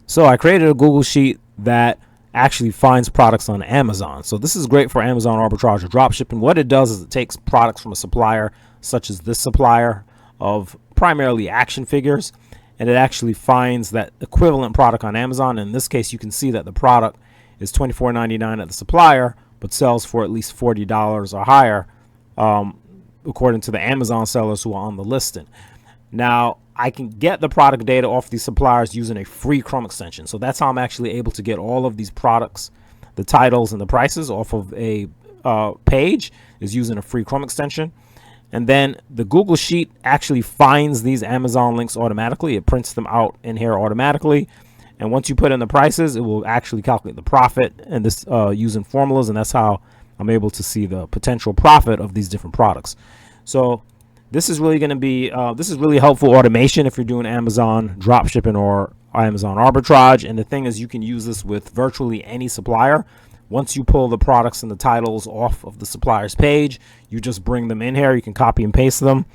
So I created a Google Sheet that actually finds products on Amazon. So this is great for Amazon arbitrage or dropshipping. What it does is it takes products from a supplier, such as this supplier of primarily action figures, and it actually finds that equivalent product on Amazon. In this case, you can see that the product is $24.99 at the supplier, but sells for at least $40 or higher, according to the Amazon sellers who are on the listing. Now, I can get the product data off these suppliers using a free Chrome extension. So that's how I'm actually able to get all of these products, the titles and the prices off of a page, is using a free Chrome extension. And then the Google Sheet actually finds these Amazon links automatically. It prints them out in here automatically. And once you put in the prices, it will actually calculate the profit and this using formulas. And that's how I'm able to see the potential profit of these different products. So this is really going to be this is really helpful automation if you're doing Amazon dropshipping or Amazon arbitrage. And the thing is, you can use this with virtually any supplier. Once you pull the products and the titles off of the supplier's page, you just bring them in here. You can copy and paste them.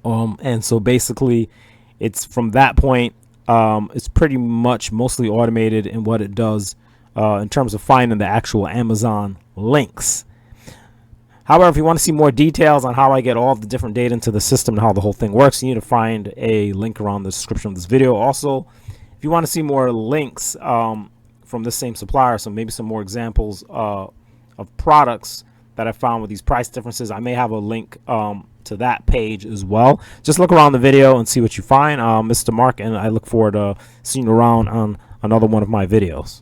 And so basically, it's from that point, it's pretty much mostly automated in what it does in terms of finding the actual Amazon links. However, if you want to see more details on how I get all of the different data into the system and how the whole thing works, you need to find a link around the description of this video. Also, if you want to see more links from this same supplier, so maybe some more examples of products that I found with these price differences, I may have a link to that page as well. Just look around the video and see what you find. Mr. Mark, and I look forward to seeing you around on another one of my videos.